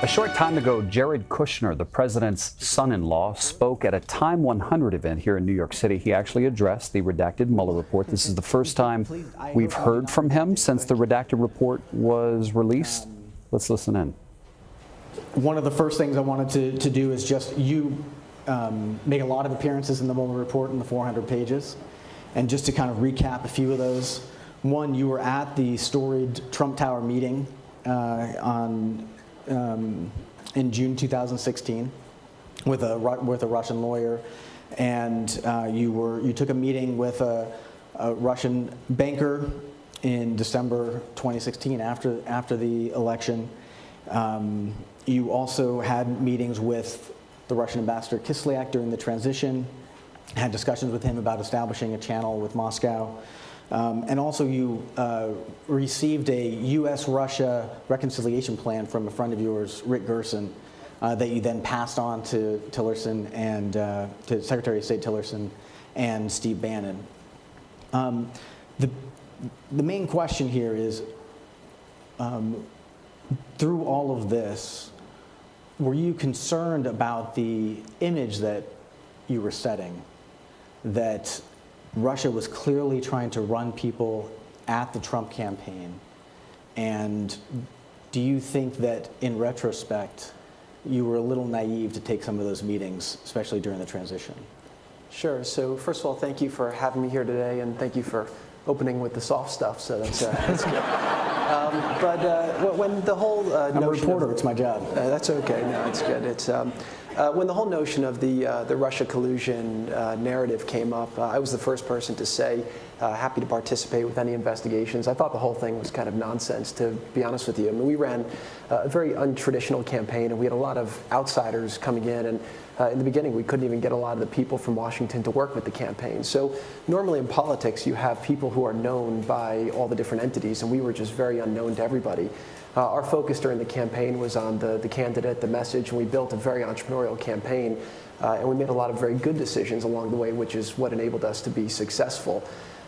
A short time ago, Jared Kushner, the president's son-in-law, spoke at a Time 100 event here in New York City. He actually addressed the redacted Mueller report. This is the first time we've heard from him since the redacted report was released. Let's listen in. One of the first things I wanted to do is just make a lot of appearances in the Mueller report in the 400 pages. And just to kind of recap a few of those. One, you were at the storied Trump Tower meeting in June 2016 with a Russian lawyer, and you took a meeting with a Russian banker in December 2016 after the election. You also had meetings with the Russian ambassador Kislyak during the transition, had discussions with him about establishing a channel with Moscow. And also you received a U.S.-Russia reconciliation plan from a friend of yours, Rick Gerson, that you then passed on to Tillerson and to Secretary of State Tillerson and Steve Bannon. The main question here is, through all of this, were you concerned about the image that you were setting, that Russia was clearly trying to run people at the Trump campaign? And do you think that, in retrospect, you were a little naive to take some of those meetings, especially during the transition? Sure. So first of all, thank you for having me here today, and thank you for opening with the soft stuff. So that's good. But when the whole I'm a reporter. It's my job. That's okay. No, it's good. It's when the whole notion of the Russia collusion narrative came up, I was the first person to say, happy to participate with any investigations. I thought the whole thing was kind of nonsense, to be honest with you. I mean, we ran a very untraditional campaign, and we had a lot of outsiders coming in. And in the beginning, we couldn't even get a lot of the people from Washington to work with the campaign. So normally in politics, you have people who are known by all the different entities, and we were just very unknown to everybody. Our focus during the campaign was on the candidate, the message, and we built a very entrepreneurial campaign. And we made a lot of very good decisions along the way, which is what enabled us to be successful.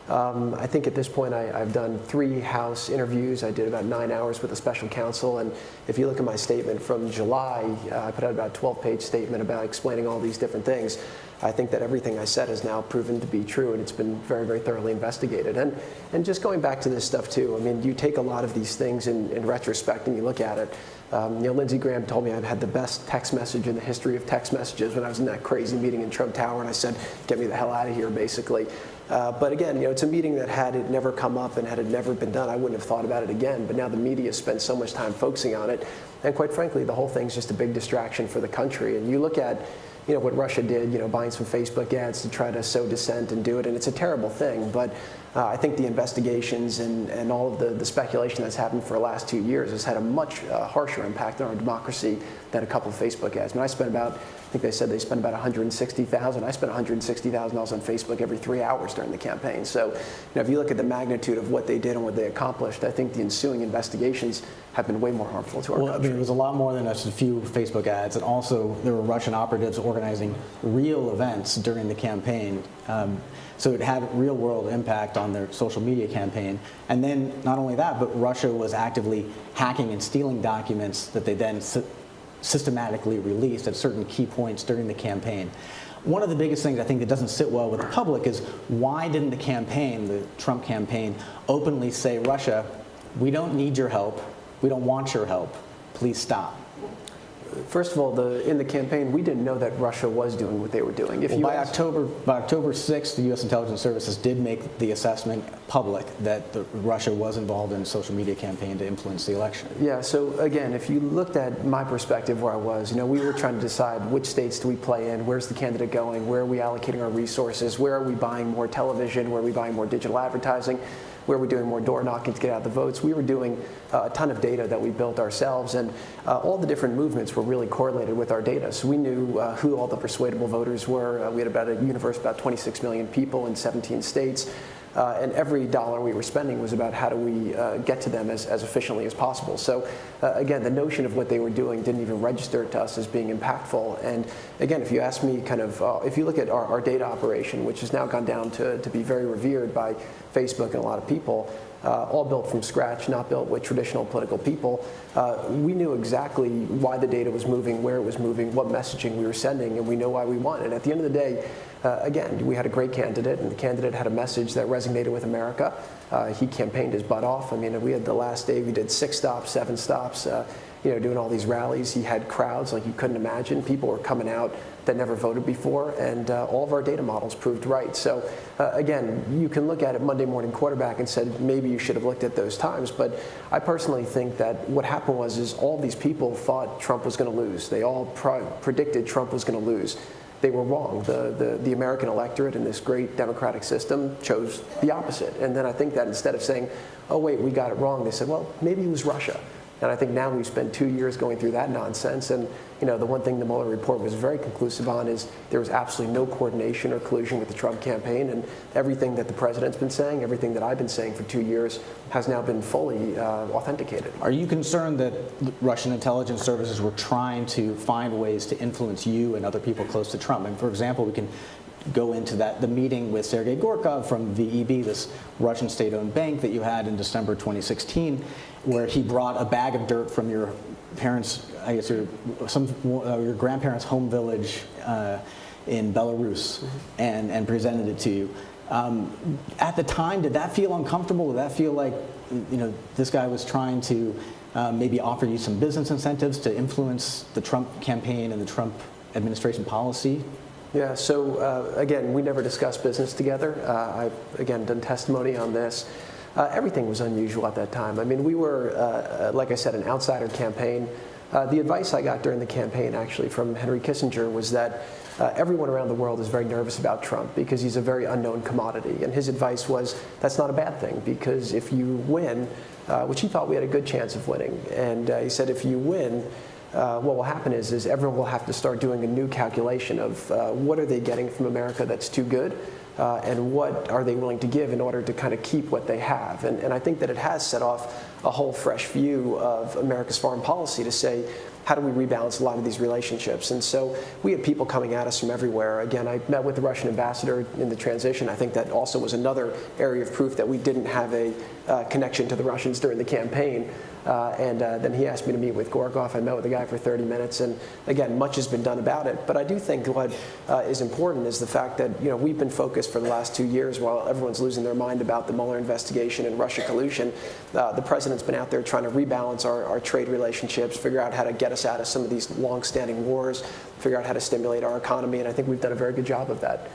I think at this point I've done 3 House interviews. I did about 9 hours with a special counsel, and if you look at my statement from July, I put out about a 12-page statement about explaining all these different things. I think that everything I said has now proven to be true, and it's been very, very thoroughly investigated. And just going back to this stuff too, I mean, you take a lot of these things in retrospect and you look at it. Lindsey Graham told me I had the best text message in the history of text messages when I was in that crazy meeting in Trump Tower, and I said, get me the hell out of here, basically. But again, it's a meeting that had it never come up and had it never been done, I wouldn't have thought about it again. But now the media spends so much time focusing on it. And quite frankly, the whole thing's just a big distraction for the country. And you look at what Russia did, buying some Facebook ads to try to sow dissent and do it, and it's a terrible thing. But I think the investigations and all of the speculation that's happened for the last 2 years has had a much harsher impact on our democracy than a couple of Facebook ads. I mean, I spent about, I think they said they spent about $160,000. I spent $160,000 on Facebook every 3 hours during the campaign. So, if you look at the magnitude of what they did and what they accomplished, I think the ensuing investigations have been way more harmful to our country. I mean, it was a lot more than just a few Facebook ads, and also there were Russian operatives organizing real events during the campaign. So it had real-world impact on their social media campaign. And then not only that, but Russia was actively hacking and stealing documents that they then systematically released at certain key points during the campaign. One of the biggest things I think that doesn't sit well with the public is, why didn't the campaign, the Trump campaign, openly say, Russia, we don't need your help, we don't want your help, please stop? First of all, in the campaign, we didn't know that Russia was doing what they were doing. By October 6th, the U.S. intelligence services did make the assessment public that Russia was involved in a social media campaign to influence the election. Yeah, so again, if you looked at my perspective where I was, we were trying to decide which states do we play in, where's the candidate going, where are we allocating our resources, where are we buying more television, where are we buying more digital advertising, where we're doing more door knocking to get out the votes. We were doing a ton of data that we built ourselves, and all the different movements were really correlated with our data. So we knew who all the persuadable voters were. We had about a universe of about 26 million people in 17 states. And every dollar we were spending was about how do we get to them as efficiently as possible. So again, the notion of what they were doing didn't even register to us as being impactful. And again, if you ask me if you look at our data operation, which has now gone down to be very revered by Facebook and a lot of people, all built from scratch, not built with traditional political people. We knew exactly why the data was moving, where it was moving, what messaging we were sending, and we know why we won. And at the end of the day, again, we had a great candidate, and the candidate had a message that resonated with America. He campaigned his butt off. I mean, we had the last day, we did 6 stops, 7 stops, doing all these rallies. He had crowds like you couldn't imagine. People were coming out that never voted before, and all of our data models proved right. So again, you can look at it Monday morning quarterback and said maybe you should have looked at those times, but I personally think that what happened was all these people thought Trump was going to lose. They all predicted Trump was going to lose. They were wrong. The American electorate in this great democratic system chose the opposite. And then I think that instead of saying, oh wait, we got it wrong, they said, well, maybe it was Russia. And I think now we've spent 2 years going through that nonsense. And the one thing the Mueller report was very conclusive on is there was absolutely no coordination or collusion with the Trump campaign. And everything that the president's been saying, everything that I've been saying for 2 years has now been fully authenticated. Are you concerned that Russian intelligence services were trying to find ways to influence you and other people close to Trump? And for example, we can go into the meeting with Sergei Gorkov from VEB, this Russian state-owned bank that you had in December 2016, where he brought a bag of dirt from your parents, I guess your grandparents' home village in Belarus, and presented it to you. At the time, did that feel uncomfortable? Did that feel like this guy was trying to maybe offer you some business incentives to influence the Trump campaign and the Trump administration policy? Yeah, so again, we never discussed business together. I've, again, done testimony on this. Everything was unusual at that time. I mean, we were, like I said, an outsider campaign. The advice I got during the campaign, actually, from Henry Kissinger was that everyone around the world is very nervous about Trump because he's a very unknown commodity. And his advice was, that's not a bad thing, because if you win, which he thought we had a good chance of winning, and he said if you win, what will happen is everyone will have to start doing a new calculation of what are they getting from America that's too good, and what are they willing to give in order to kind of keep what they have. And I think that it has set off a whole fresh view of America's foreign policy to say, how do we rebalance a lot of these relationships? And so we had people coming at us from everywhere. Again, I met with the Russian ambassador in the transition. I think that also was another area of proof that we didn't have a connection to the Russians during the campaign. Then he asked me to meet with Gorkov. I met with the guy for 30 minutes. And again, much has been done about it. But I do think what is important is the fact that we've been focused for the last 2 years while everyone's losing their mind about the Mueller investigation and Russia collusion. The president's been out there trying to rebalance our trade relationships, figure out how to get us out of some of these long-standing wars, figure out how to stimulate our economy. And I think we've done a very good job of that.